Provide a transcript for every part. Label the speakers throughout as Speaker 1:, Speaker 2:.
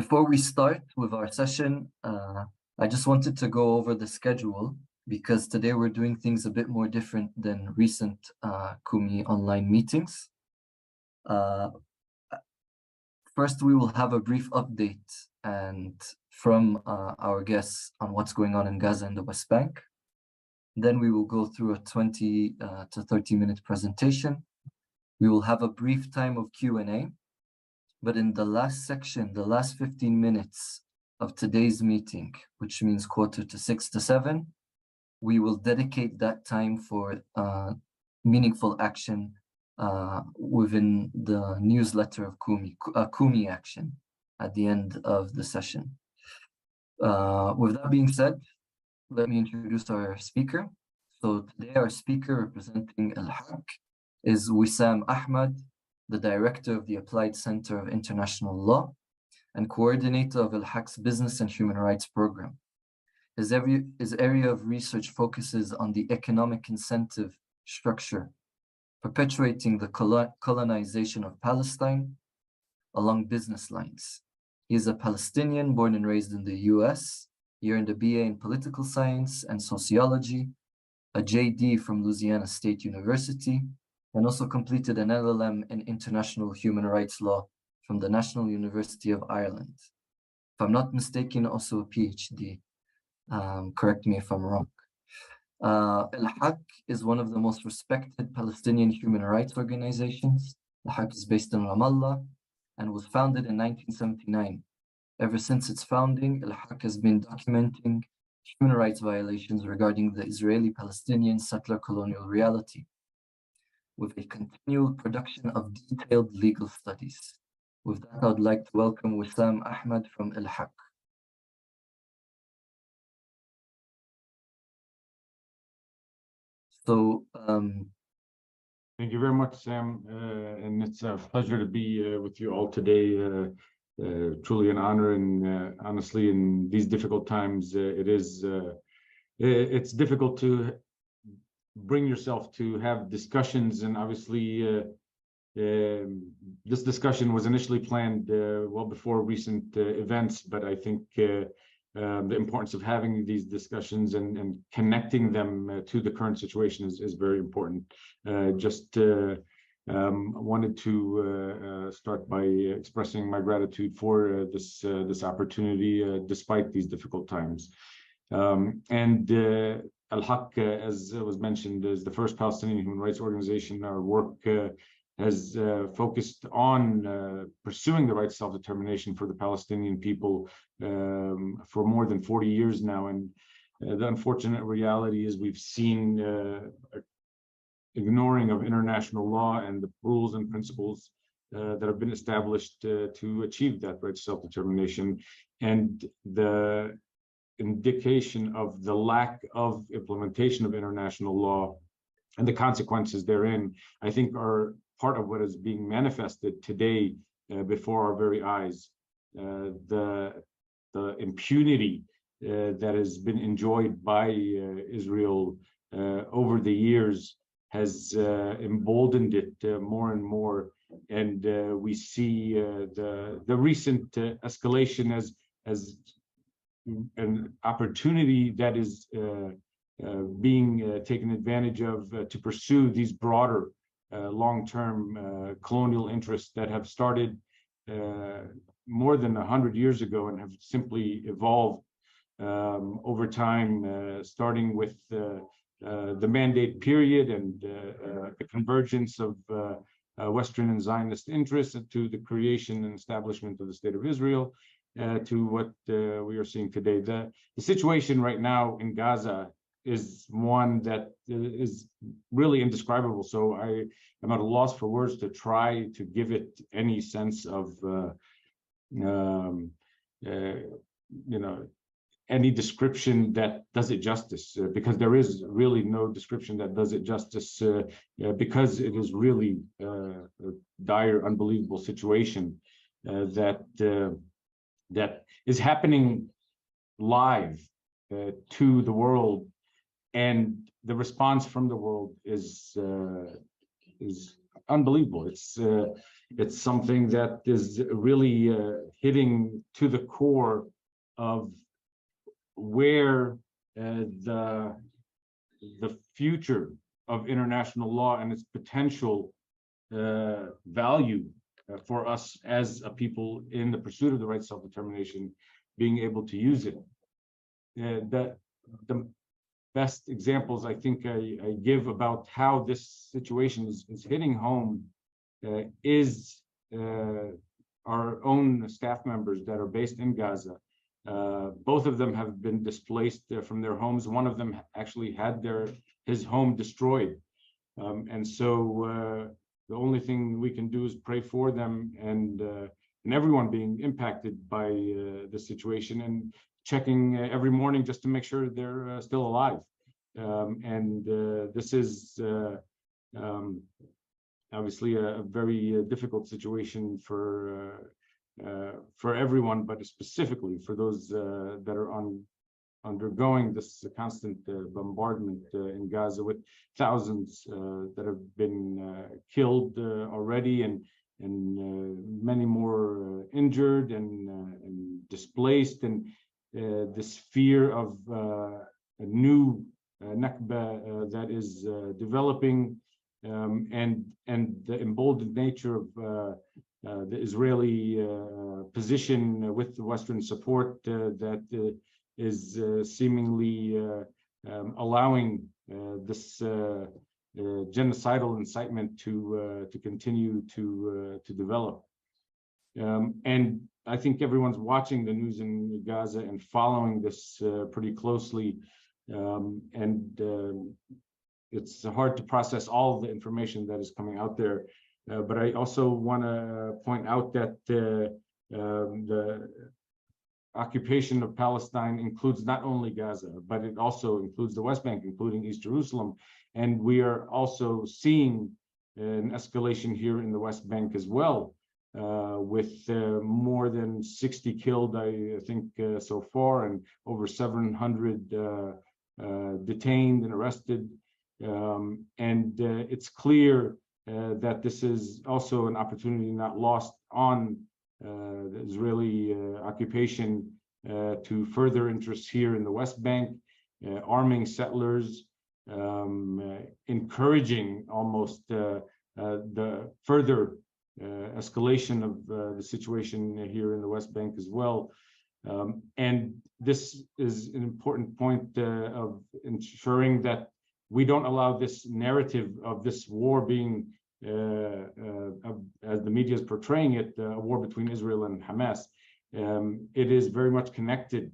Speaker 1: Before we start with our session, I just wanted to go over the schedule because today we're doing things a bit more different than recent Kumi online meetings. First, we will have a brief update from our guests on what's going on in Gaza and the West Bank. Then we will go through a 20 to 30-minute presentation. We will have a brief time of Q&A. But in the last section, the last 15 minutes of today's meeting, which means 5:45 to 7, we will dedicate that time for meaningful action within the newsletter of Kumi action at the end of the session. With that being said, let me introduce our speaker. So today our speaker representing Al-Haq is Wissam Ahmad, the director of the Applied Center of International Law and coordinator of Al-Haq's Business and Human Rights Program. His area of research focuses on the economic incentive structure, perpetuating the colonization of Palestine along business lines. He is a Palestinian born and raised in the US. He earned a BA in Political Science and Sociology, a JD from Louisiana State University, and also completed an LLM in International Human Rights Law from the National University of Ireland. If I'm not mistaken, also a PhD. Correct me if I'm wrong. Al-Haq is one of the most respected Palestinian human rights organizations. Al-Haq is based in Ramallah and was founded in 1979. Ever since its founding, Al-Haq has been documenting human rights violations regarding the Israeli-Palestinian settler colonial reality, with a continual production of detailed legal studies. With that, I would like to welcome Wissam Ahmad from Al-Haq. So,
Speaker 2: thank you very much, Sam, and it's a pleasure to be with you all today. Truly an honor, and honestly, in these difficult times, it's difficult to bring yourself to have discussions, and obviously this discussion was initially planned well before recent events, but I think the importance of having these discussions and connecting them to the current situation is very important. Wanted to start by expressing my gratitude for this opportunity despite these difficult times. Al-Haq, as was mentioned, is the first Palestinian human rights organization. Our work has focused on pursuing the right to self-determination for the Palestinian people for more than 40 years now. And the unfortunate reality is we've seen ignoring of international law and the rules and principles that have been established to achieve that right to self-determination, and the indication of the lack of implementation of international law and the consequences therein, I think, are part of what is being manifested today before our very eyes. The impunity that has been enjoyed by Israel over the years has emboldened it more and more, and we see the recent escalation as an opportunity that is being taken advantage of to pursue these broader long-term colonial interests that have started more than 100 years ago and have simply evolved over time, starting with the mandate period and the convergence of Western and Zionist interests to the creation and establishment of the State of Israel, to what we are seeing today. The situation right now in Gaza is one that is really indescribable. So I am at a loss for words to try to give it any sense of, any description that does it justice, because there is really no description that does it justice, because it is really a dire, unbelievable situation that is happening live to the world, and the response from the world is unbelievable. It's It's something that is really hitting to the core of where the future of international law and its potential value for us as a people in the pursuit of the right to self-determination, being able to use it. The best examples I think I give about how this situation is hitting home is our own staff members that are based in Gaza. Both of them have been displaced from their homes. One of them actually had his home destroyed. And so the only thing we can do is pray for them and everyone being impacted by the situation, and checking every morning just to make sure they're still alive. This is obviously a very difficult situation for everyone, but specifically for those that are undergoing this constant bombardment in Gaza, with thousands that have been killed already, and many more injured and displaced, and this fear of a new Nakba that is developing, and the emboldened nature of the Israeli position with the Western support that is seemingly allowing this genocidal incitement to continue to develop. And I think everyone's watching the news in Gaza and following this pretty closely, and it's hard to process all the information that is coming out there. But I also want to point out that the occupation of Palestine includes not only Gaza, but it also includes the West Bank, including East Jerusalem. And we are also seeing an escalation here in the West Bank as well, with more than 60 killed, I think, so far, and over 700 detained and arrested. It's clear that this is also an opportunity not lost on the Israeli occupation to further interests here in the West Bank, arming settlers, encouraging almost the further escalation of the situation here in the West Bank as well. And this is an important point of ensuring that we don't allow this narrative of this war being, as the media is portraying it, a war between Israel and Hamas. It is very much connected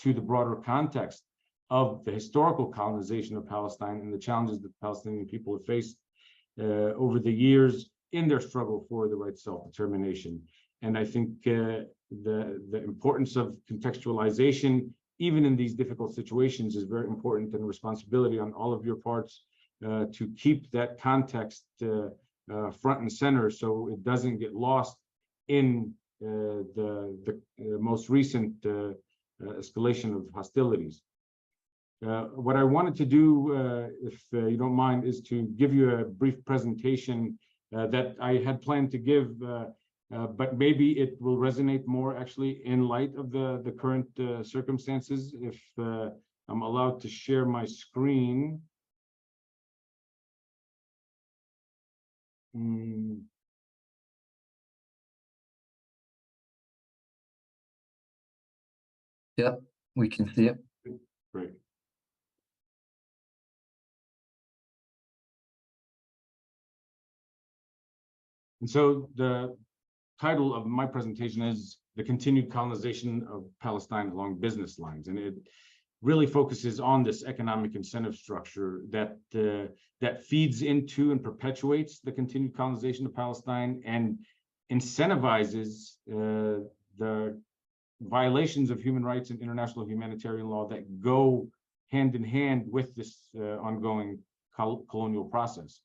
Speaker 2: to the broader context of the historical colonization of Palestine and the challenges that the Palestinian people have faced over the years in their struggle for the right to self-determination. And I think the importance of contextualization, even in these difficult situations, is very important, and responsibility on all of your parts to keep that context front and center, so it doesn't get lost in the most recent escalation of hostilities. What I wanted to do, if you don't mind, is to give you a brief presentation that I had planned to give, but maybe it will resonate more actually in light of the current circumstances. If I'm allowed to share my screen.
Speaker 1: Yeah, we can see it.
Speaker 2: Great. And so the title of my presentation is "The Continued Colonization of Palestine Along Business Lines," and it really focuses on this economic incentive structure that that feeds into and perpetuates the continued colonization of Palestine and incentivizes the violations of human rights and international humanitarian law that go hand in hand with this ongoing colonial process.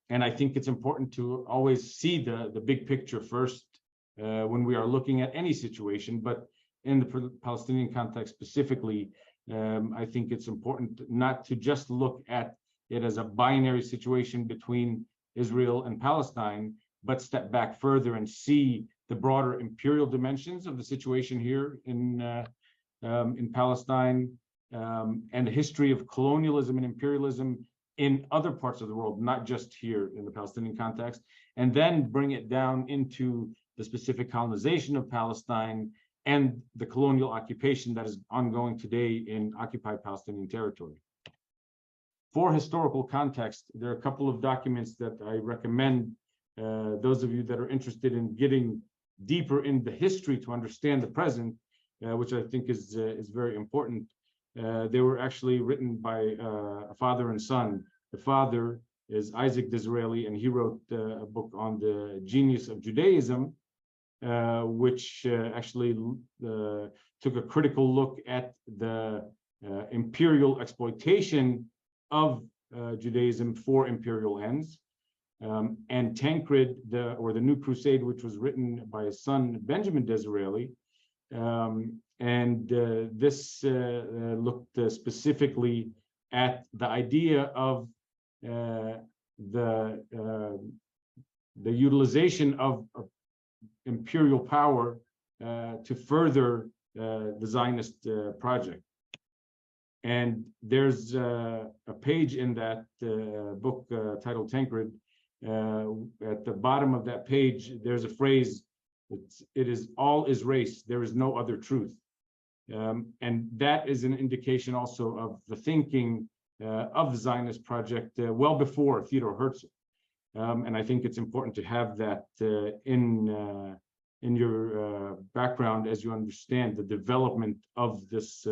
Speaker 2: And I think it's important to always see the big picture first when we are looking at any situation, but in the Palestinian context specifically, I think it's important not to just look at it as a binary situation between Israel and Palestine, but step back further and see the broader imperial dimensions of the situation here in Palestine, and the history of colonialism and imperialism in other parts of the world, not just here in the Palestinian context, and then bring it down into the specific colonization of Palestine and the colonial occupation that is ongoing today in occupied Palestinian territory. For historical context, there are a couple of documents that I recommend those of you that are interested in getting deeper in the history to understand the present, which I think is very important. They were actually written by a father and son. The father is Isaac Disraeli, and he wrote a book on the genius of Judaism, which actually took a critical look at the imperial exploitation of Judaism for imperial ends. And Tancred, the New Crusade, which was written by his son Benjamin Disraeli, and this looked specifically at the idea of the utilization of imperial power to further the Zionist project. And there's a page in that book titled Tancred. At the bottom of that page, there's a phrase, it is all is race, there is no other truth. And that is an indication also of the thinking of the Zionist project well before Theodor Herzl. And I think it's important to have that in your background as you understand the development of this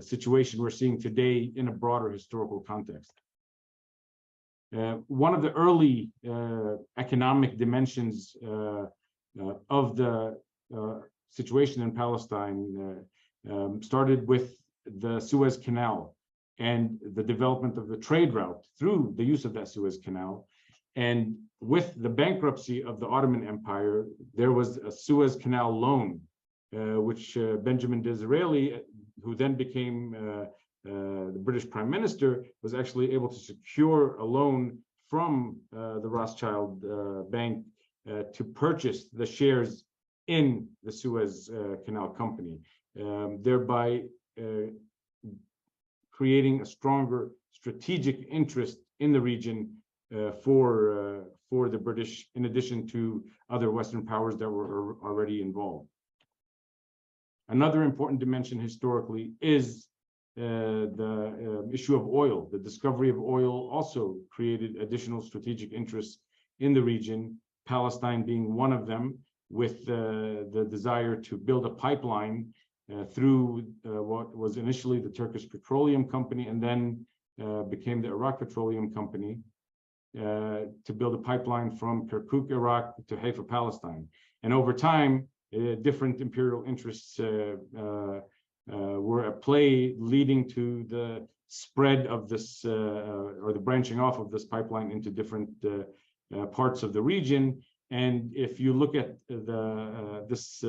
Speaker 2: situation we're seeing today in a broader historical context. One of the early economic dimensions of the situation in Palestine started with the Suez Canal and the development of the trade route through the use of that Suez Canal. And with the bankruptcy of the Ottoman Empire, there was a Suez Canal loan, which Benjamin Disraeli, who then became the British Prime Minister, was actually able to secure a loan from the Rothschild Bank to purchase the shares in the Suez Canal Company, thereby creating a stronger strategic interest in the region for the British, in addition to other Western powers that were already involved. Another important dimension historically is the issue of oil. The discovery of oil also created additional strategic interests in the region, Palestine being one of them, with the desire to build a pipeline through what was initially the Turkish Petroleum Company and then became the Iraq Petroleum Company, to build a pipeline from Kirkuk, Iraq to Haifa, Palestine. And over time, different imperial interests were at play, leading to the spread of this, or the branching off of this pipeline into different parts of the region. And if you look at this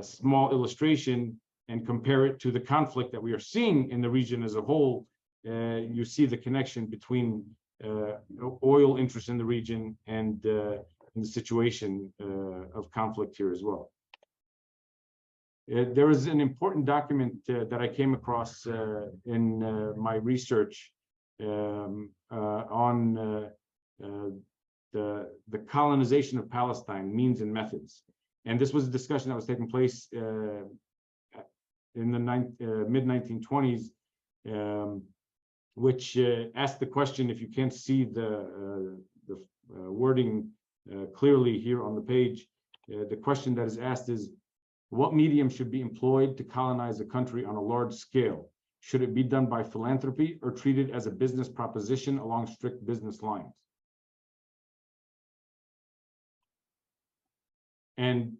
Speaker 2: small illustration and compare it to the conflict that we are seeing in the region as a whole, you see the connection between oil interests in the region and the situation of conflict here as well. There is an important document that I came across in my research on the colonization of Palestine, means and methods. And this was a discussion that was taking place in the mid-1920s, which asked the question, if you can't see the wording clearly here on the page, the question that is asked is, what medium should be employed to colonize a country on a large scale? Should it be done by philanthropy or treated as a business proposition along strict business lines? And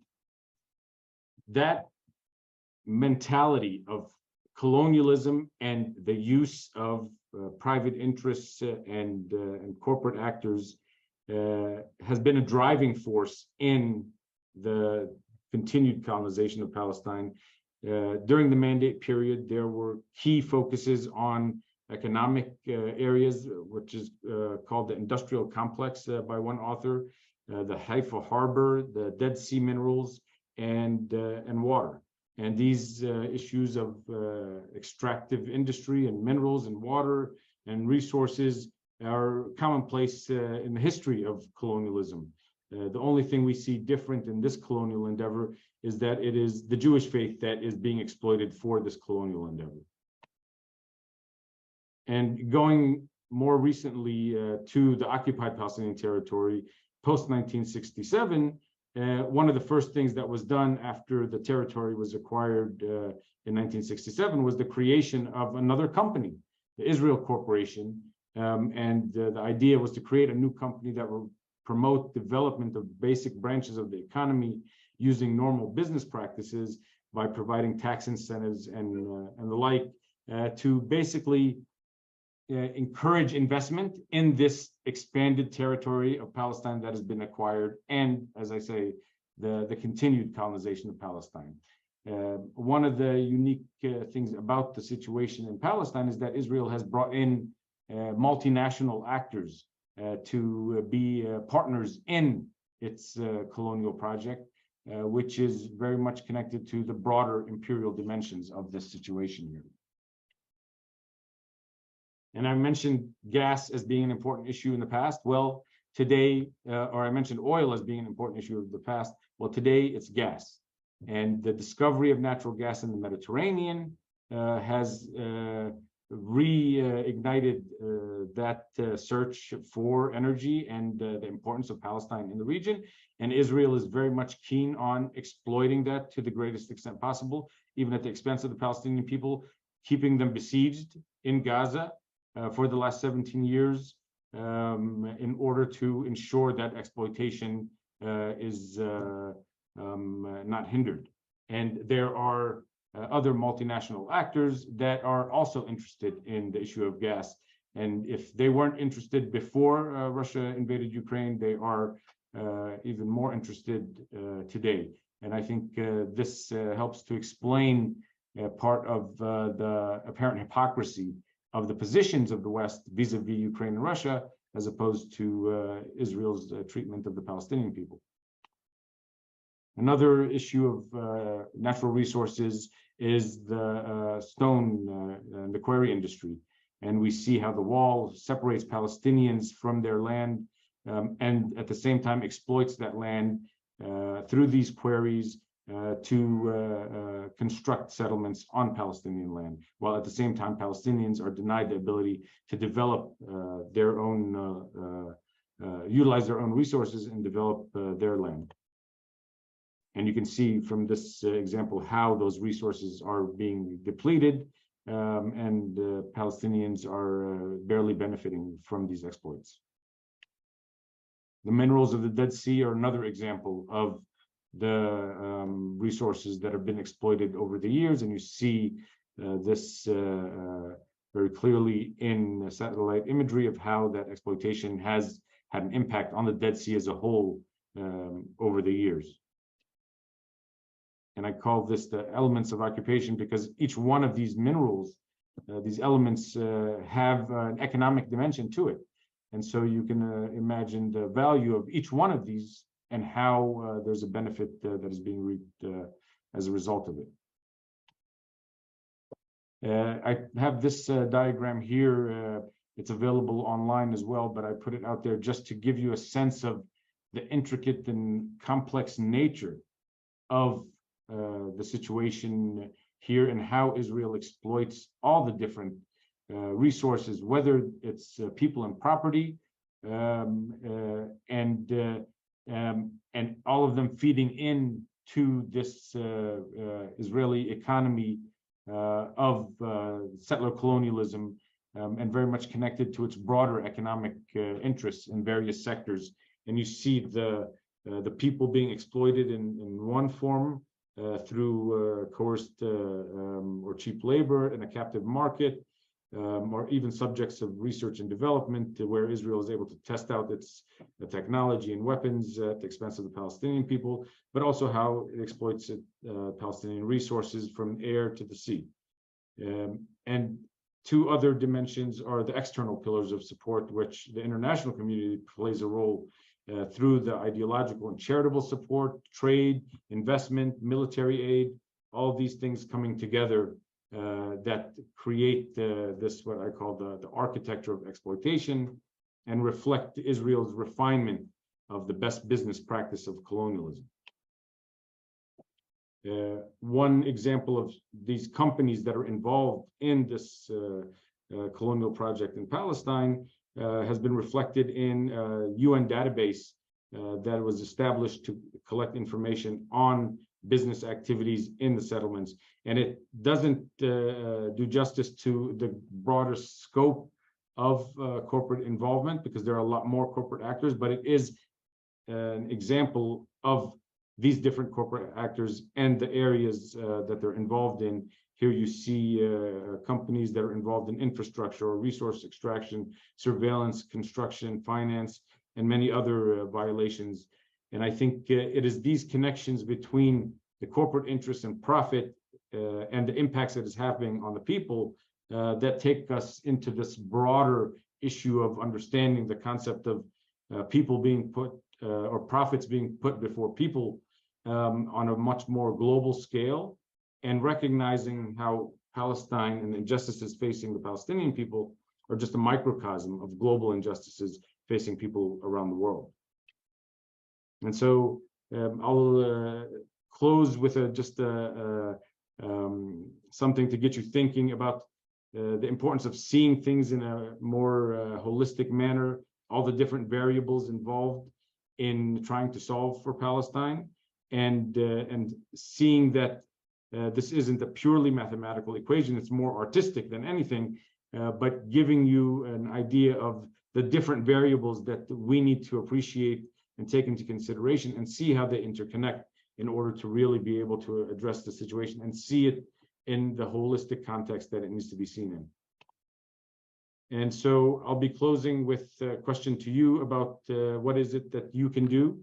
Speaker 2: that mentality of colonialism and the use of private interests and corporate actors has been a driving force in the continued colonization of Palestine. During the mandate period, there were key focuses on economic areas, which is called the industrial complex by one author, the Haifa Harbor, the Dead Sea minerals, and water. And these issues of extractive industry and minerals and water and resources are commonplace in the history of colonialism. The only thing we see different in this colonial endeavor is that it is the Jewish faith that is being exploited for this colonial endeavor. And going more recently to the occupied Palestinian territory, post-1967, one of the first things that was done after the territory was acquired in 1967 was the creation of another company, the Israel Corporation. And the idea was to create a new company that will promote development of basic branches of the economy using normal business practices by providing tax incentives and the like to basically encourage investment in this expanded territory of Palestine that has been acquired, and, as I say, the continued colonization of Palestine. One of the unique things about the situation in Palestine is that Israel has brought in multinational actors to be partners in its colonial project, which is very much connected to the broader imperial dimensions of this situation here. And I mentioned gas as being an important issue in the past. Well, today, or I mentioned oil as being an important issue of the past. Well, today it's gas. And the discovery of natural gas in the Mediterranean has reignited that search for energy and the importance of Palestine in the region. And Israel is very much keen on exploiting that to the greatest extent possible, even at the expense of the Palestinian people, keeping them besieged in Gaza for the last 17 years in order to ensure that exploitation is not hindered. And there are other multinational actors that are also interested in the issue of gas. And if they weren't interested before Russia invaded Ukraine, they are even more interested today. And I think this helps to explain part of the apparent hypocrisy of the positions of the West vis-a-vis Ukraine and Russia, as opposed to Israel's treatment of the Palestinian people. Another issue of natural resources is the stone and the quarry industry. And we see how the wall separates Palestinians from their land and at the same time exploits that land through these quarries to construct settlements on Palestinian land, while at the same time Palestinians are denied the ability to develop their own, utilize their own resources and develop their land. And you can see from this example how those resources are being depleted and Palestinians are barely benefiting from these exploits. The minerals of the Dead Sea are another example of the resources that have been exploited over the years, and you see this very clearly in satellite imagery of how that exploitation has had an impact on the Dead Sea as a whole over the years. And I call this the elements of occupation because each one of these minerals, these elements have an economic dimension to it. And so you can imagine the value of each one of these and how there's a benefit that is being reaped as a result of it. I have this diagram here. It's available online as well, but I put it out there just to give you a sense of the intricate and complex nature of the situation here and how Israel exploits all the different resources, whether it's people and property, and all of them feeding in to this Israeli economy of settler colonialism, and very much connected to its broader economic interests in various sectors. And you see the people being exploited in one form through coerced or cheap labor in a captive market, or even subjects of research and development, where Israel is able to test out its technology and weapons at the expense of the Palestinian people, but also how it exploits Palestinian resources from air to the sea. And Two other dimensions are the external pillars of support, which the international community plays a role through the ideological and charitable support, trade, investment, military aid, all of these things coming together that create this, what I call the architecture of exploitation, and reflect Israel's refinement of the best business practice of colonialism. One example of these companies that are involved in this colonial project in Palestine has been reflected in a UN database that was established to collect information on business activities in the settlements. And it doesn't do justice to the broader scope of corporate involvement, because there are a lot more corporate actors, but it is an example of these different corporate actors and the areas that they're involved in. Here you see companies that are involved in infrastructure or resource extraction, surveillance, construction, finance, and many other violations. And I think it is these connections between the corporate interests and profit and the impacts that is happening on the people that take us into this broader issue of understanding the concept of people being put or profits being put before people on a much more global scale, and recognizing how Palestine and the injustices facing the Palestinian people are just a microcosm of global injustices facing people around the world. And so I'll close with something to get you thinking about the importance of seeing things in a more holistic manner, all the different variables involved in trying to solve for Palestine, and seeing that this isn't a purely mathematical equation, it's more artistic than anything, but giving you an idea of the different variables that we need to appreciate and take into consideration and see how they interconnect in order to really be able to address the situation and see it in the holistic context that it needs to be seen in. And so I'll be closing with a question to you about what is it that you can do?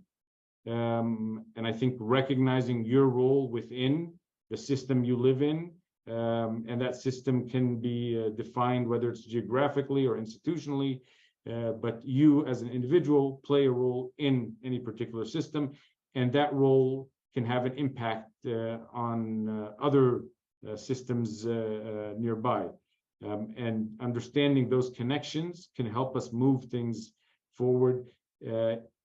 Speaker 2: And I think recognizing your role within the system you live in, and that system can be defined whether it's geographically or institutionally, but you as an individual play a role in any particular system, and that role can have an impact on other systems nearby. And understanding those connections can help us move things forward.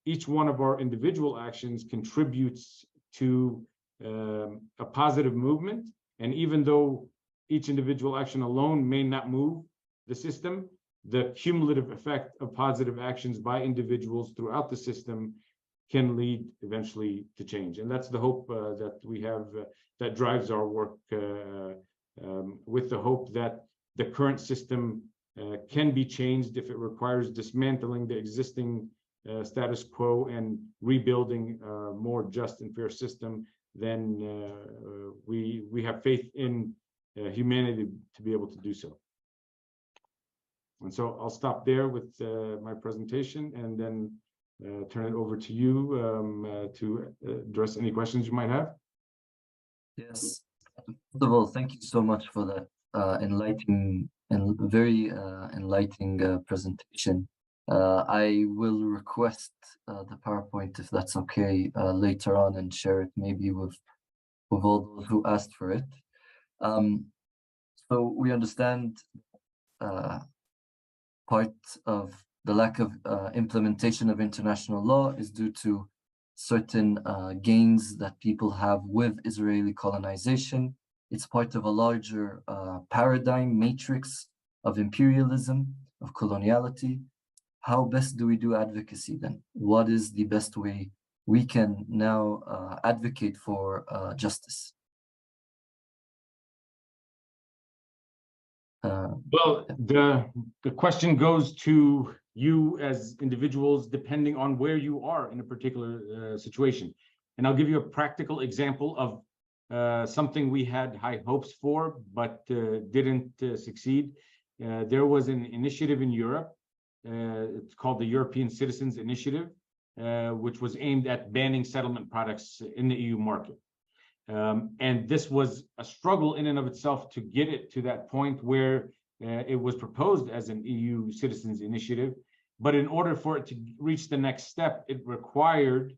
Speaker 2: Each one of our individual actions contributes to a positive movement. And even though each individual action alone may not move the system, the cumulative effect of positive actions by individuals throughout the system can lead eventually to change. And that's the hope that we have that drives our work, with the hope that the current system can be changed if it requires dismantling the existing status quo and rebuilding a more just and fair system. Then we have faith in humanity to be able to do so. And so I'll stop there with my presentation, and then turn it over to you to address any questions you might have.
Speaker 1: Yes. First of all, thank you so much for that enlightening and very enlightening presentation. I will request the PowerPoint, if that's okay, later on, and share it maybe with all those who asked for it. So we understand part of the lack of implementation of international law is due to certain gains that people have with Israeli colonization. It's part of a larger paradigm matrix of imperialism, of coloniality. How best do we do advocacy then? What is the best way we can now advocate for justice?
Speaker 2: Well, the question goes to you as individuals, depending on where you are in a particular situation. And I'll give you a practical example of something we had high hopes for, but didn't succeed. There was an initiative in Europe. It's called the European Citizens Initiative, which was aimed at banning settlement products in the EU market. And this was a struggle in and of itself to get it to that point where it was proposed as an EU citizens initiative, but in order for it to reach the next step, it required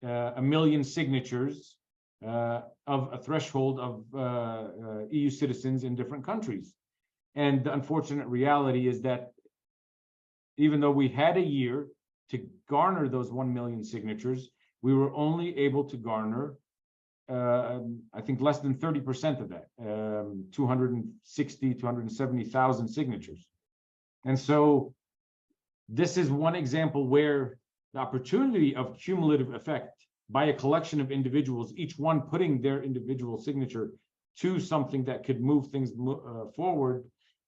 Speaker 2: 1 million signatures of a threshold of EU citizens in different countries. And the unfortunate reality is that even though we had a year to garner those 1 million signatures, we were only able to garner, I think, less than 30% of that, 260, 270,000 signatures. And so this is one example where the opportunity of cumulative effect by a collection of individuals, each one putting their individual signature to something that could move things forward,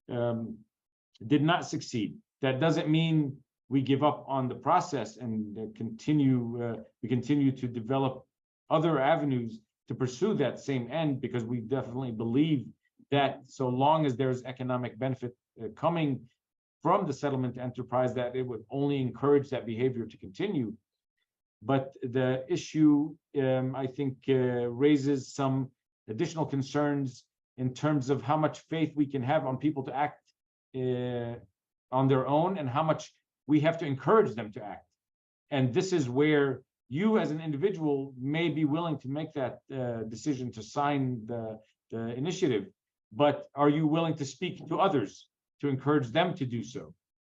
Speaker 2: did not succeed. That doesn't mean we give up on the process and we continue to develop other avenues to pursue that same end, because we definitely believe that so long as there's economic benefit coming from the settlement enterprise, that it would only encourage that behavior to continue. But the issue, I think, raises some additional concerns in terms of how much faith we can have on people to act on their own, and how much we have to encourage them to act. And this is where you as an individual may be willing to make that decision to sign the initiative, but are you willing to speak to others to encourage them to do so?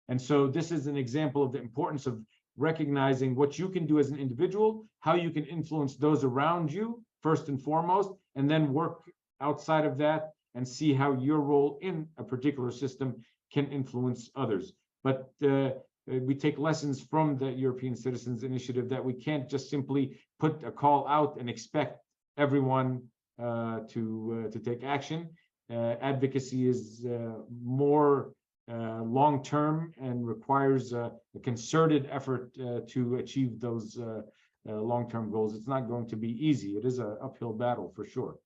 Speaker 2: And so this is an example of the importance of recognizing what you can do as an individual, how you can influence those around you first and foremost, and then work outside of that and see how your role in a particular system can influence others. But we take lessons from the European Citizens Initiative that we can't just simply put a call out and expect everyone to take action. Advocacy is more long-term and requires a concerted effort to achieve those long-term goals. It's not going to be easy. It is an uphill battle for sure.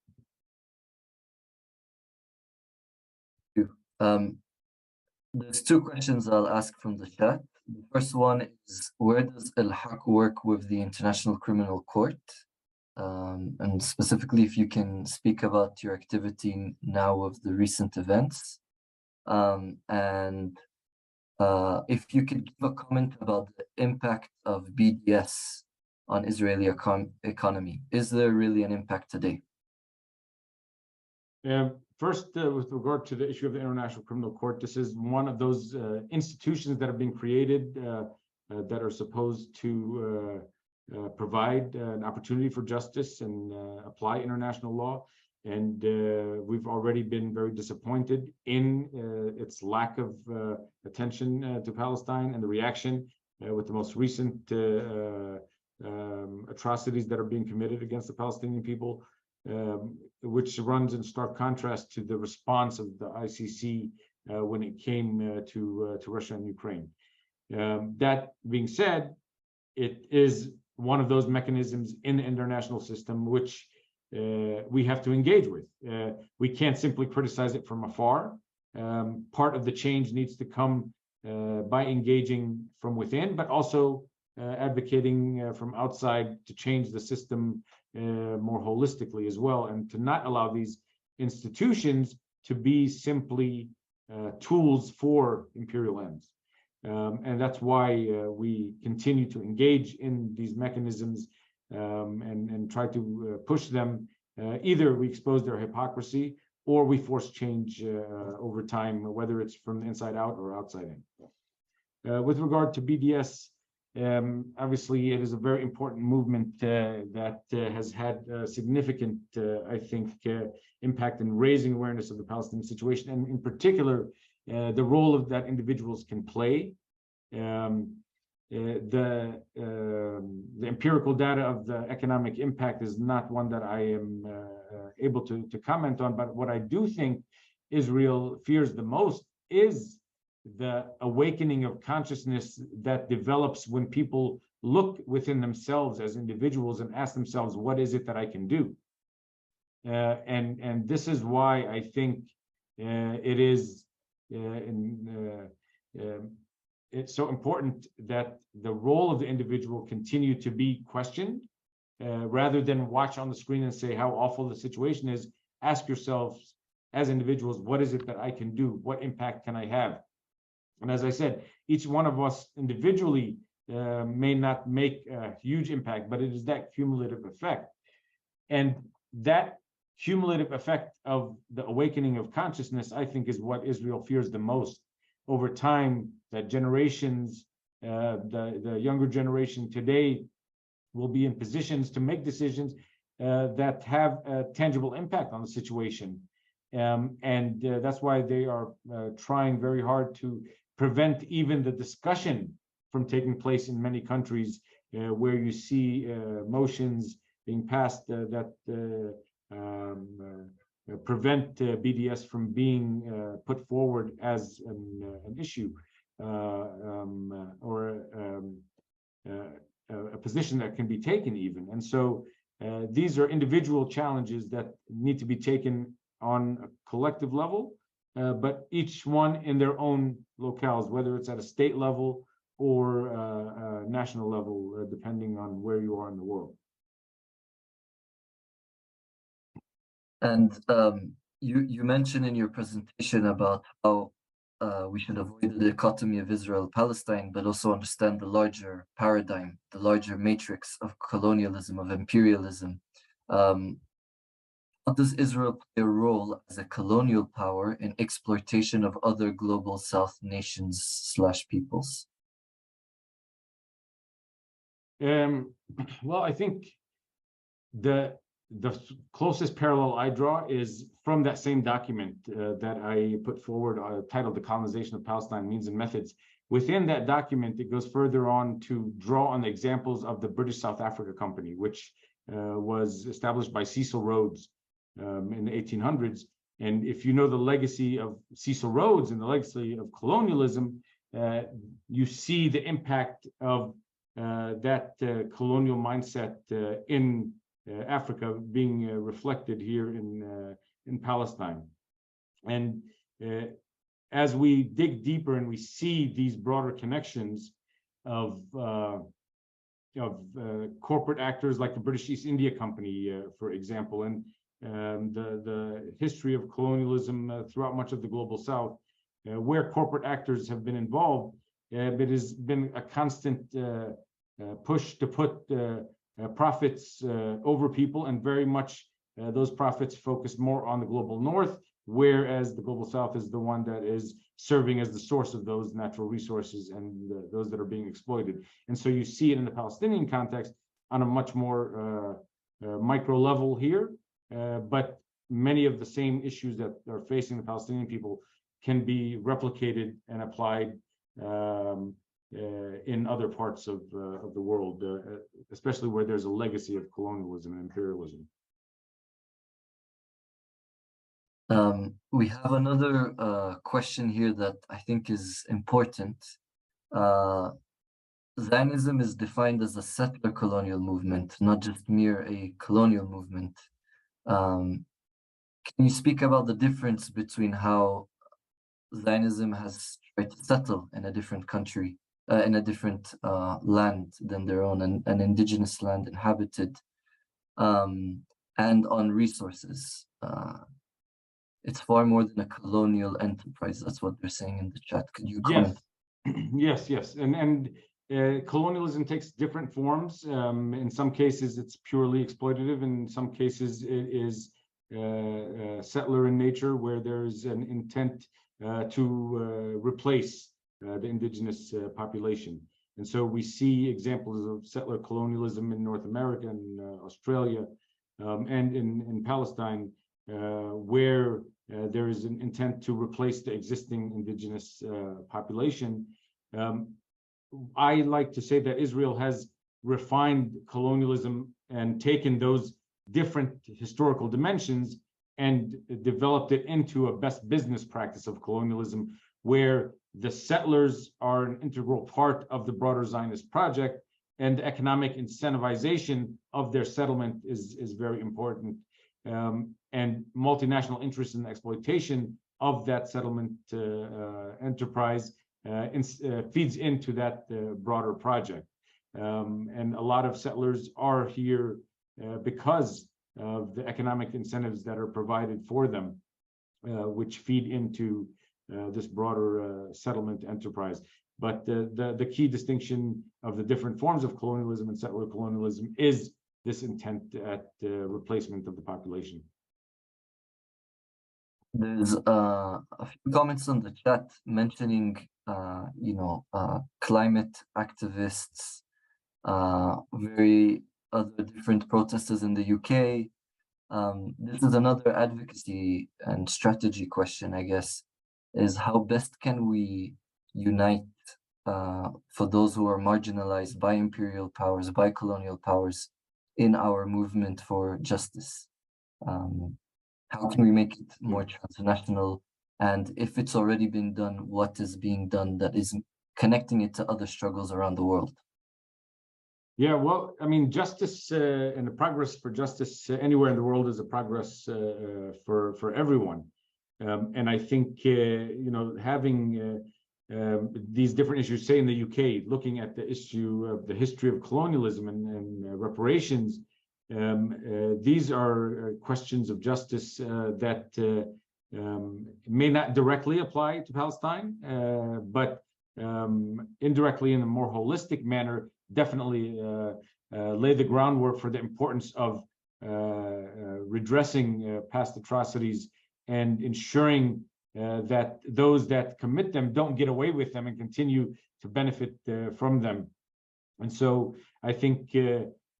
Speaker 1: There's two questions I'll ask from the chat. The first one is, where does Al-Haq work with the International Criminal Court? And specifically, if you can speak about your activity now of the recent events. And if you could give a comment about the impact of BDS on Israeli economy. Is there really an impact today?
Speaker 2: First, with regard to the issue of the International Criminal Court, this is one of those institutions that are being created that are supposed to provide an opportunity for justice and apply international law. And we've already been very disappointed in its lack of attention to Palestine and the reaction with the most recent atrocities that are being committed against the Palestinian people. Which runs in stark contrast to the response of the ICC when it came to Russia and Ukraine. That being said, it is one of those mechanisms in the international system which we have to engage with. We can't simply criticize it from afar. Part of the change needs to come by engaging from within, but also advocating from outside to change the system more holistically as well, and to not allow these institutions to be simply tools for imperial ends. And that's why we continue to engage in these mechanisms and try to push them. Either we expose their hypocrisy or we force change over time, whether it's from the inside out or outside in. With regard to BDS, obviously, it is a very important movement that has had significant, I think, impact in raising awareness of the Palestinian situation, and in particular, the role of that individuals can play. The empirical data of the economic impact is not one that I am able to comment on, but what I do think Israel fears the most is the awakening of consciousness that develops when people look within themselves as individuals and ask themselves, what is it that I can do? And this is why I think it is it's so important that the role of the individual continue to be questioned, rather than watch on the screen and say how awful the situation is. Ask yourselves, as individuals, what is it that I can do? What impact can I have? And as I said, each one of us individually may not make a huge impact, but it is that cumulative effect. And that cumulative effect of the awakening of consciousness, I think, is what Israel fears the most. Over time, that generations, the younger generation today will be in positions to make decisions that have a tangible impact on the situation. And that's why they are trying very hard to prevent even the discussion from taking place in many countries where you see motions being passed that prevent BDS from being put forward as an issue or a position that can be taken even. And so these are individual challenges that need to be taken on a collective level, but each one in their own locales, whether it's at a state level or a national level, depending on where you are in the world.
Speaker 1: And you mentioned in your presentation about how we should avoid the dichotomy of Israel-Palestine, but also understand the larger paradigm, the larger matrix of colonialism, of imperialism. How does Israel play a role as a colonial power in exploitation of other global South nations / peoples?
Speaker 2: Well, I think the closest parallel I draw is from that same document that I put forward, titled The Colonization of Palestine, Means and Methods. Within that document, it goes further on to draw on the examples of the British South Africa Company, which was established by Cecil Rhodes in the 1800s. And if you know the legacy of Cecil Rhodes and the legacy of colonialism, you see the impact of that colonial mindset in Africa being reflected here in Palestine. And as we dig deeper and we see these broader connections of corporate actors like the British East India Company, for example, and the history of colonialism throughout much of the global South, where corporate actors have been involved, it has been a constant push to put profits over people, and very much those profits focus more on the global North, whereas the global South is the one that is serving as the source of those natural resources and those that are being exploited. And so you see it in the Palestinian context on a much more micro level here, but many of the same issues that are facing the Palestinian people can be replicated and applied in other parts of the world, especially where there's a legacy of colonialism and imperialism.
Speaker 1: We have another question here that I think is important. Zionism is defined as a settler colonial movement, not just mere a colonial movement. Can you speak about the difference between how Zionism has tried to settle in a different country, in a different land than their own, an indigenous land inhabited, and on resources? It's far more than a colonial enterprise. That's what they're saying in the chat. Could you comment?
Speaker 2: Yes. And colonialism takes different forms. In some cases, it's purely exploitative. In some cases, it is settler in nature, where there's an intent to replace the indigenous population. And so we see examples of settler colonialism in North America and Australia and in Palestine, where there is an intent to replace the existing indigenous population. I like to say that Israel has refined colonialism and taken those different historical dimensions and developed it into a best business practice of colonialism, where the settlers are an integral part of the broader Zionist project, and the economic incentivization of their settlement is very important. And multinational interest in the exploitation of that settlement enterprise feeds into that broader project. And a lot of settlers are here because of the economic incentives that are provided for them. which feed into this broader settlement enterprise. But the key distinction of the different forms of colonialism and settler colonialism is this intent at replacement of the population.
Speaker 1: There's a few comments on the chat mentioning, climate activists, very other different protesters in the UK. This is another advocacy and strategy question, I guess, is how best can we unite for those who are marginalized by imperial powers, by colonial powers, in our movement for justice? How can we make it more transnational? And if it's already been done, what is being done that is connecting it to other struggles around the world?
Speaker 2: Yeah, well, I mean, justice and the progress for justice anywhere in the world is a progress for everyone. And I think, having these different issues, say in the UK, looking at the issue of the history of colonialism and reparations, these are questions of justice that may not directly apply to Palestine, but indirectly in a more holistic manner, definitely lay the groundwork for the importance of redressing past atrocities and ensuring that those that commit them don't get away with them and continue to benefit from them. And so I think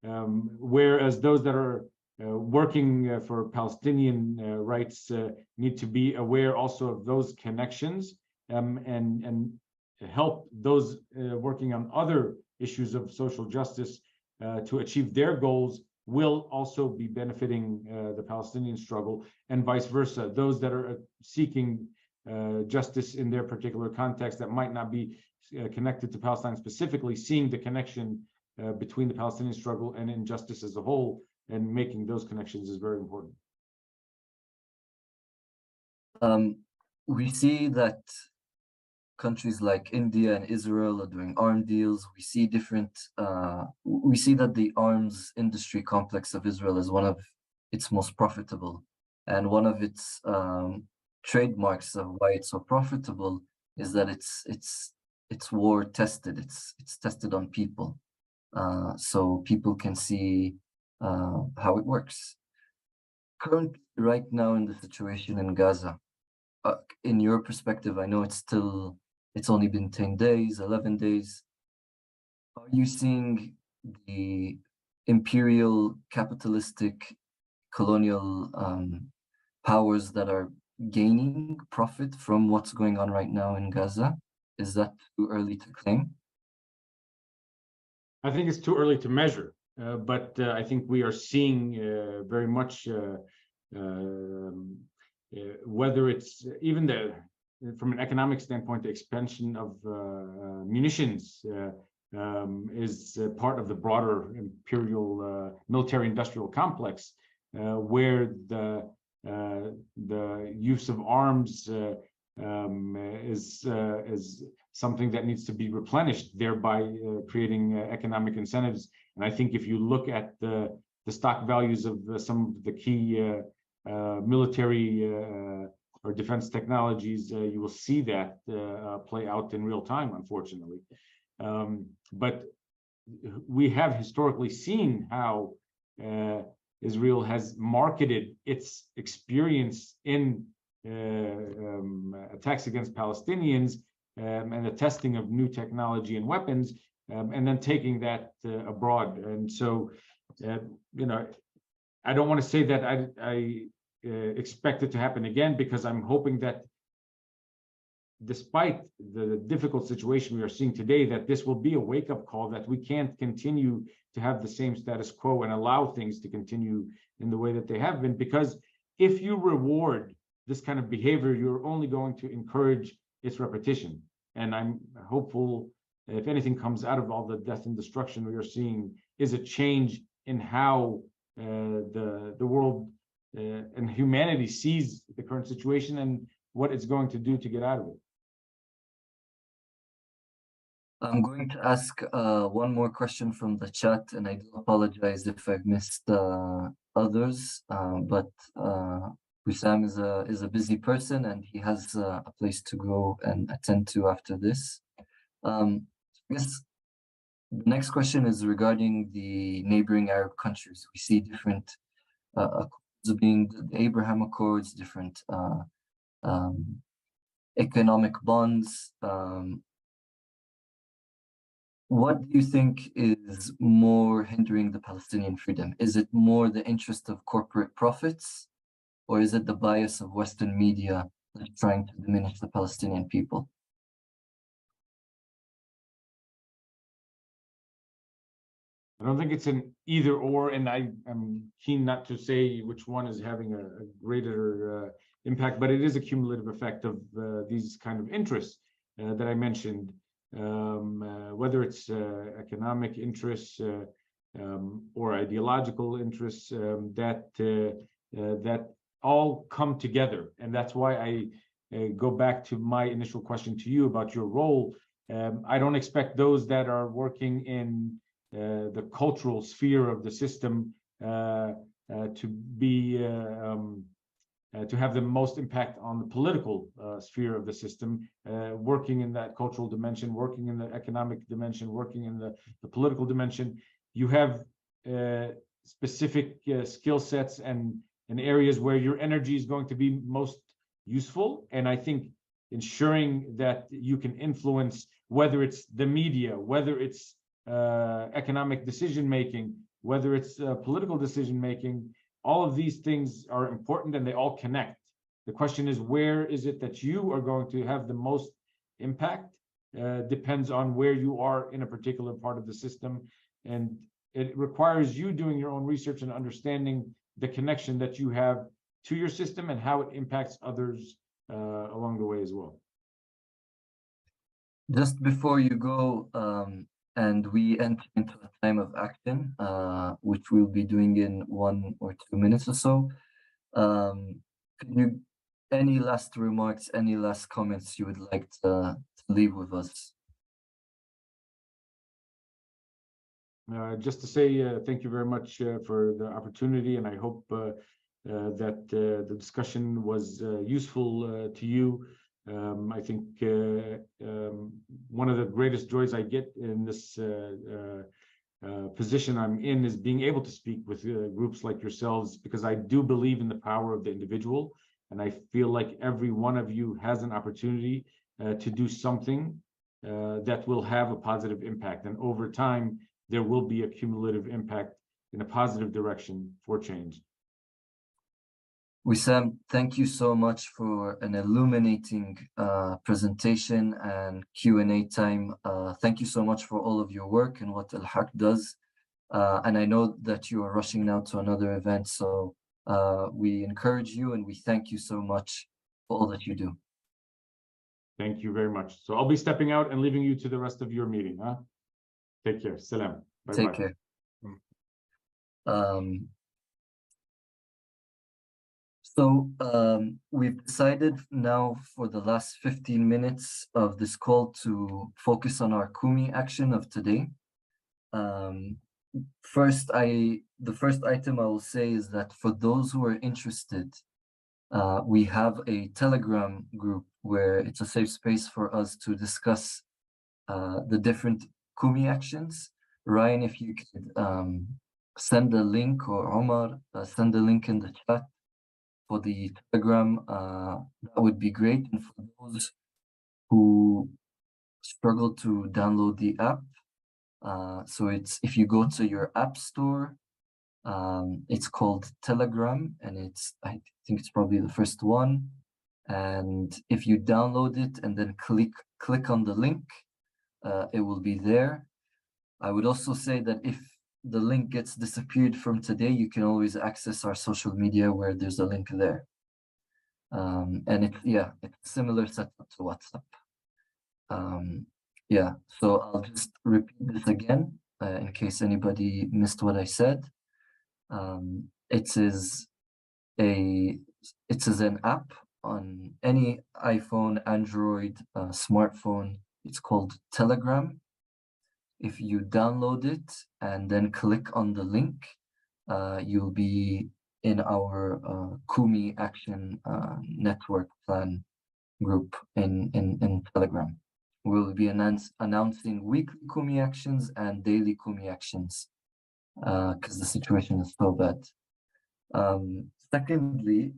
Speaker 2: whereas those that are working for Palestinian rights need to be aware also of those connections and help those working on other issues of social justice to achieve their goals, will also be benefiting the Palestinian struggle, and vice versa. Those that are seeking justice in their particular context that might not be connected to Palestine specifically, seeing the connection between the Palestinian struggle and injustice as a whole, and making those connections is very important.
Speaker 1: We see that countries like India and Israel are doing arms deals. We see we see that the arms industry complex of Israel is one of its most profitable, and one of its trademarks of why it's so profitable is that it's war tested. It's tested on people, so people can see how it works. Currently, right now in the situation in Gaza, in your perspective, I know it's only been 10 days, 11 days. Are you seeing the imperial, capitalistic, colonial powers that are gaining profit from what's going on right now in Gaza? Is that too early to claim?
Speaker 2: I think it's too early to measure, but I think we are seeing very much whether it's even from an economic standpoint, the expansion of munitions is part of the broader imperial military-industrial complex, where the use of arms is something that needs to be replenished, thereby creating economic incentives. And I think if you look at the stock values of some of the key military or defense technologies, you will see that play out in real time, unfortunately. But we have historically seen how Israel has marketed its experience in attacks against Palestinians and the testing of new technology and weapons, and then taking that abroad. And so, I don't want to say that I expect it to happen again, because I'm hoping that despite the difficult situation we are seeing today, that this will be a wake-up call, that we can't continue to have the same status quo and allow things to continue in the way that they have been. Because if you reward this kind of behavior, you're only going to encourage its repetition. And I'm hopeful, if anything comes out of all the death and destruction we are seeing, is a change in how the world and humanity sees the current situation and what it's going to do to get out of it.
Speaker 1: I'm going to ask one more question from the chat, and I do apologize if I've missed others, but Wissam is a busy person and he has a place to go and attend to after this. I guess the next question is regarding the neighboring Arab countries. We see different accords being the Abraham Accords, different economic bonds. What do you think is more hindering the Palestinian freedom? Is it more the interest of corporate profits, or is it the bias of Western media that's trying to diminish the Palestinian people?
Speaker 2: I don't think it's an either or, and I am keen not to say which one is having a greater impact, but it is a cumulative effect of these kind of interests that I mentioned, whether it's economic interests or ideological interests that all come together. And that's why I go back to my initial question to you about your role. I don't expect those that are working in the cultural sphere of the system to be to have the most impact on the political sphere of the system, working in that cultural dimension, working in the economic dimension, working in the political dimension. You have specific skill sets and areas where your energy is going to be most useful. And I think ensuring that you can influence, whether it's the media, whether it's economic decision-making, whether it's political decision-making, all of these things are important and they all connect. The question is, where is it that you are going to have the most impact? Depends on where you are in a particular part of the system. And it requires you doing your own research and understanding the connection that you have to your system and how it impacts others along the way as well.
Speaker 1: Just before you go, and we enter into a time of action, which we'll be doing in 1 or 2 minutes or so. Could you, any last remarks, any last comments you would like to leave with us?
Speaker 2: Just to say thank you very much for the opportunity, and I hope that the discussion was useful to you. I think one of the greatest joys I get in this position I'm in is being able to speak with groups like yourselves, because I do believe in the power of the individual, and I feel like every one of you has an opportunity to do something that will have a positive impact, and over time there will be a cumulative impact in a positive direction for change.
Speaker 1: Wissam, thank you so much for an illuminating presentation and Q&A time. Thank you so much for all of your work and what Al-Haq does. And I know that you are rushing now to another event, so we encourage you and we thank you so much for all that you do.
Speaker 2: Thank you very much. So I'll be stepping out and leaving you to the rest of your meeting. Huh? Take care. Salam. Bye-bye.
Speaker 1: Take care. So we've decided now for the last 15 minutes of this call to focus on our Kumi action of today. The first item I will say is that for those who are interested, we have a Telegram group where it's a safe space for us to discuss the different Kumi actions. Ryan, if you could send a link, or Omar, send a link in the chat for the Telegram, that would be great. And for those who struggle to download the app, so it's, if you go to your app store, it's called Telegram, and I think it's probably the first one. And if you download it and then click on the link, it will be there. I would also say that if the link gets disappeared from today, you can always access our social media where there's a link there. And it's similar setup to WhatsApp. So I'll just repeat this again in case anybody missed what I said. It is an app on any iPhone, Android, smartphone. It's called Telegram. If you download it and then click on the link, you'll be in our Kumi Action Network Plan group in Telegram. We'll be announcing weekly Kumi actions and daily Kumi actions because the situation is so bad. Secondly,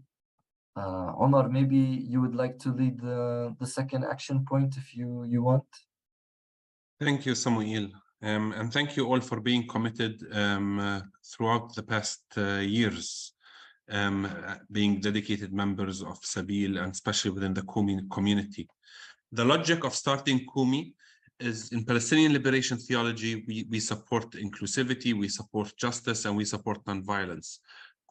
Speaker 1: Omar, maybe you would like to lead the second action point if you want.
Speaker 3: Thank you, Samuel. And thank you all for being committed throughout the past years, being dedicated members of Sabil and especially within the Kumi community. The logic of starting Kumi is in Palestinian liberation theology, we support inclusivity, we support justice, and we support nonviolence.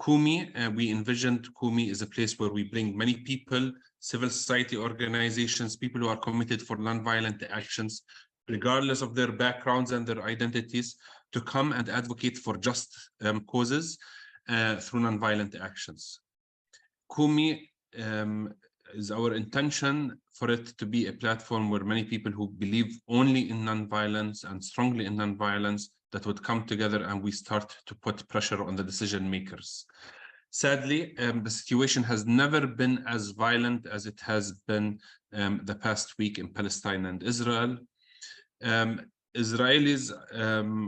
Speaker 3: Kumi, we envisioned Kumi is a place where we bring many people, civil society organizations, people who are committed for nonviolent actions, regardless of their backgrounds and their identities, to come and advocate for just causes through nonviolent actions. Kumi is our intention for it to be a platform where many people who believe only in nonviolence and strongly in nonviolence that would come together and we start to put pressure on the decision makers. Sadly, the situation has never been as violent as it has been the past week in Palestine and Israel. Israelis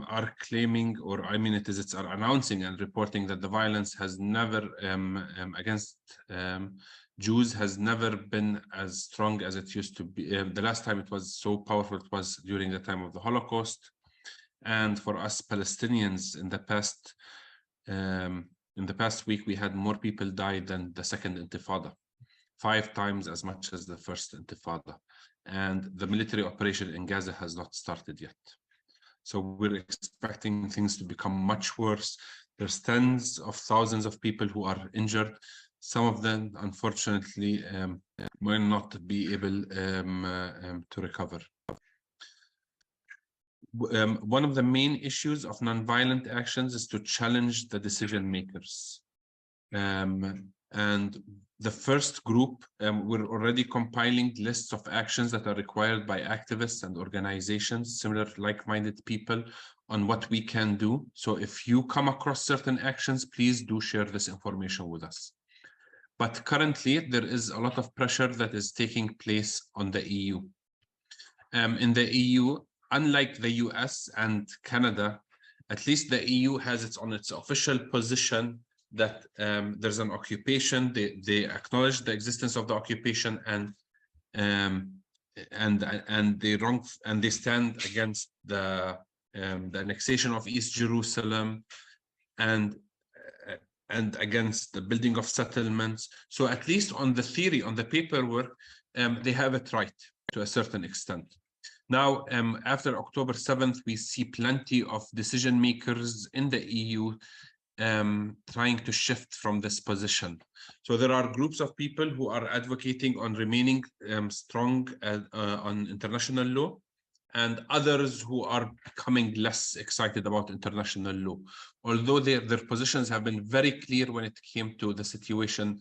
Speaker 3: are claiming, or I mean it's announcing and reporting that the violence has never against Jews has never been as strong as it used to be. The last time it was so powerful, it was during the time of the Holocaust. And for us Palestinians, in the past week, we had more people die than the second Intifada, 5 times as much as the first Intifada. And the military operation in Gaza has not started yet. So we're expecting things to become much worse. There's tens of thousands of people who are injured. Some of them, unfortunately, will not be able to recover. One of the main issues of nonviolent actions is to challenge the decision makers. And the first group, we're already compiling lists of actions that are required by activists and organizations, similar like-minded people, on what we can do. So if you come across certain actions, please do share this information with us. But currently, there is a lot of pressure that is taking place on the EU. In the EU, unlike the US and Canada, at least the EU has its official position that there's an occupation. They acknowledge the existence of the occupation and they stand against the annexation of East Jerusalem and against the building of settlements. So at least on the theory, on the paperwork, they have it right to a certain extent. Now, after October 7th, we see plenty of decision makers in the EU trying to shift from this position. So there are groups of people who are advocating on remaining strong on international law, and others who are becoming less excited about international law, although their positions have been very clear when it came to the situation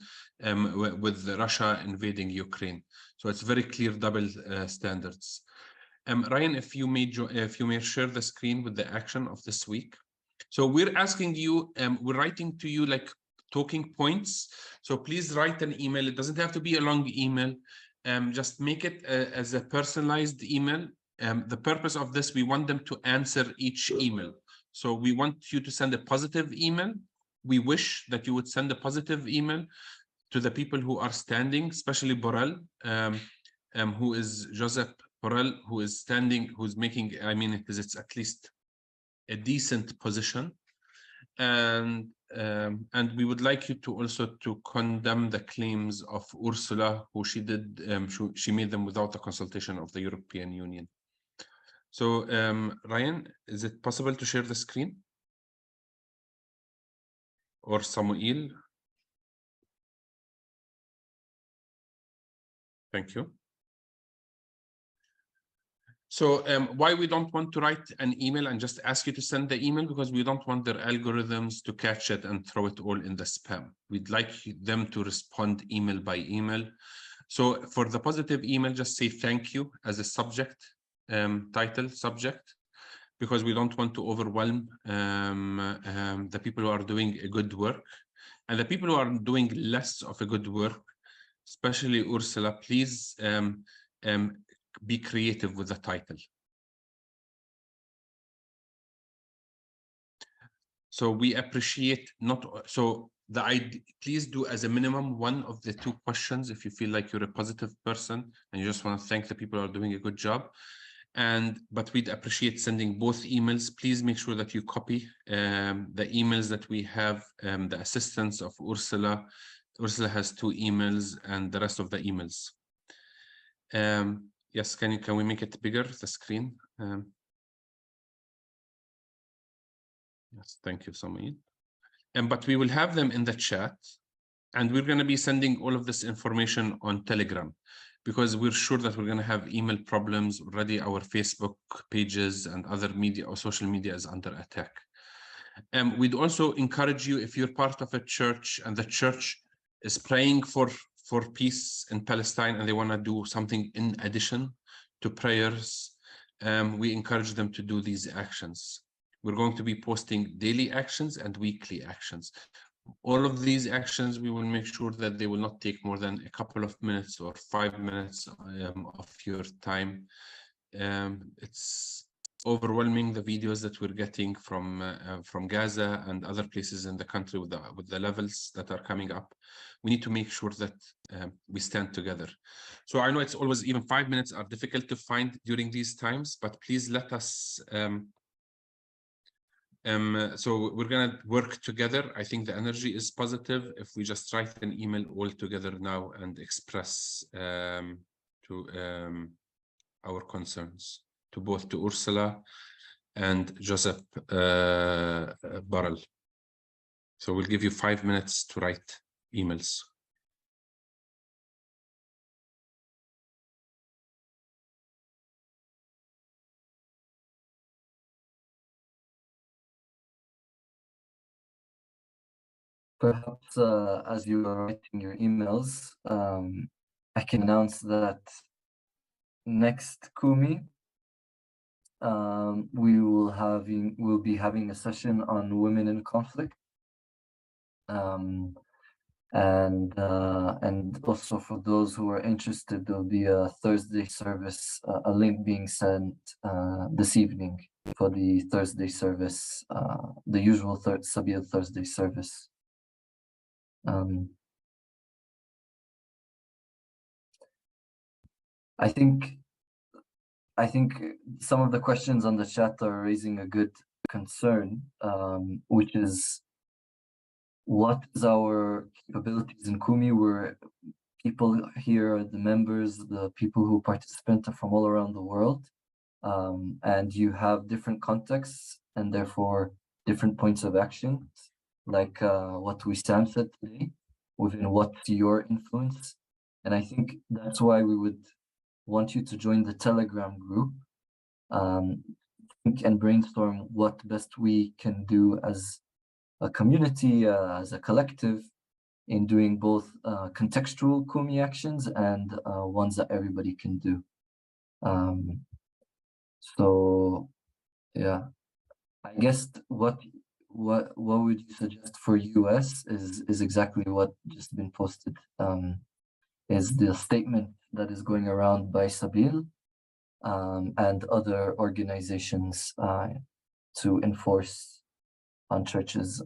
Speaker 3: with Russia invading Ukraine. So it's very clear double standards. Ryan, if you may share the screen with the action of this week. So we're asking you, we're writing to you like talking points. So please write an email. It doesn't have to be a long email. Just make it as a personalized email. The purpose of this, we want them to answer each email. So we want you to send a positive email. We wish that you would send a positive email to the people who are standing, especially Borrell, who is Josep Borrell, who is standing, who's making, I mean, it's at least a decent position. And we would like you to also to condemn the claims of Ursula, who she made them without the consultation of the European Union. So Ryan, is it possible to share the screen? Or Samuel? Thank you. So why we don't want to write an email and just ask you to send the email, because we don't want their algorithms to catch it and throw it all in the spam. We'd like them to respond email by email. So for the positive email, just say thank you as a subject, title subject, because we don't want to overwhelm the people who are doing a good work. And the people who are doing less of a good work, especially Ursula, please be creative with the title. So we appreciate please do as a minimum one of the two questions if you feel like you're a positive person and you just want to thank the people who are doing a good job. But we'd appreciate sending both emails. Please make sure that you copy the emails that we have, the assistance of Ursula. Ursula has 2 emails and the rest of the emails. Yes, can we make it bigger, the screen? Yes, thank you so much. But we will have them in the chat, and we're going to be sending all of this information on Telegram, because we're sure that we're going to have email problems already. Our Facebook pages and other media or social media is under attack. We'd also encourage you, if you're part of a church and the church is praying for peace in Palestine and they want to do something in addition to prayers, we encourage them to do these actions. We're going to be posting daily actions and weekly actions. All of these actions, we will make sure that they will not take more than a couple of minutes or 5 minutes of your time. It's overwhelming, the videos that we're getting from Gaza and other places in the country with the levels that are coming up. We need to make sure that we stand together. So I know it's always, even 5 minutes are difficult to find during these times, but please let us so we're going to work together. I think the energy is positive if we just write an email all together now and express to our concerns to Ursula and Josep Borrell. So we'll give you 5 minutes to write emails.
Speaker 1: Perhaps as you are writing your emails, I can announce that next Kumi, we'll be having a session on women in conflict, and also for those who are interested, there'll be a Thursday service, a link being sent this evening for the Thursday service, the usual Sabir Thursday service. I think some of the questions on the chat are raising a good concern, which is, what is our capabilities in Kumi? Where people here, the members, the people who participate are from all around the world, and you have different contexts and therefore different points of action, like what Wissam said today, within what's your influence. And I think that's why we would want you to join the Telegram group, think and brainstorm what best we can do as a community, as a collective, in doing both contextual Kumi actions and ones that everybody can do. So yeah, I guess what would you suggest for US is exactly what just been posted, is the statement that is going around by Sabil and other organizations to enforce on churches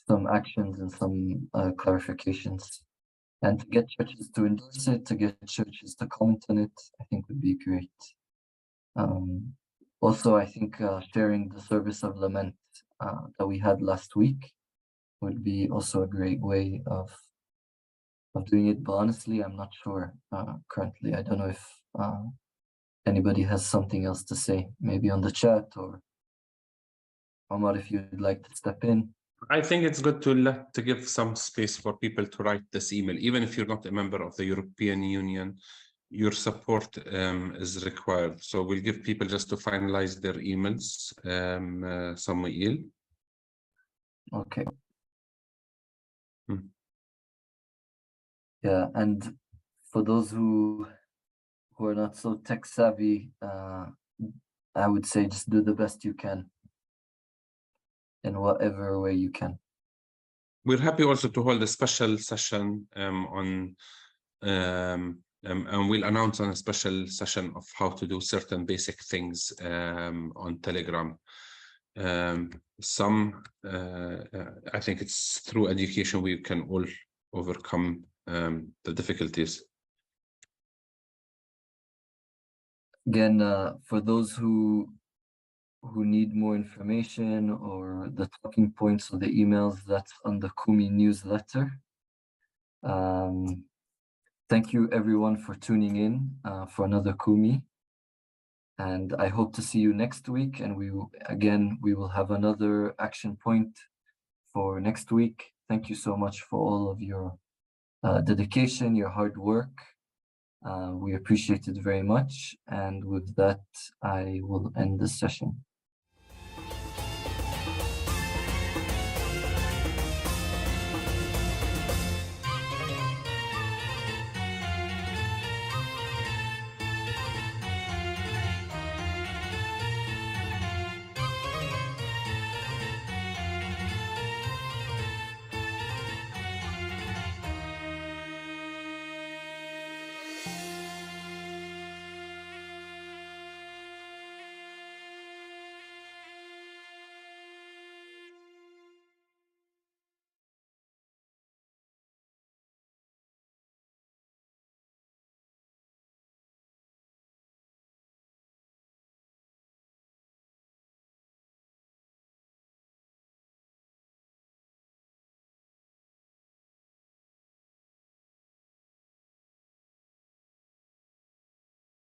Speaker 1: some actions and some clarifications, and to get churches to endorse it, to get churches to comment on it, I think would be great. Also, I think sharing the service of lament that we had last week would be also a great way of doing it, but honestly, I'm not sure currently. I don't know if anybody has something else to say, maybe on the chat, or Omar, if you'd like to step in.
Speaker 3: I think it's good to give some space for people to write this email, even if you're not a member of the European Union. Your support is required. So we'll give people just to finalize their emails. Samuel.
Speaker 1: Okay. Yeah, and for those who are not so tech savvy, I would say just do the best you can in whatever way you can.
Speaker 3: we're happy also to hold a special session and we'll announce on a special session of how to do certain basic things on Telegram. I think it's through education we can all overcome the difficulties.
Speaker 1: Again, for those who need more information or the talking points or the emails, that's on the Kumi newsletter. Thank you everyone for tuning in for another Kumi. And I hope to see you next week. And we will have another action point for next week. Thank you so much for all of your dedication, your hard work. We appreciate it very much. And with that, I will end this session.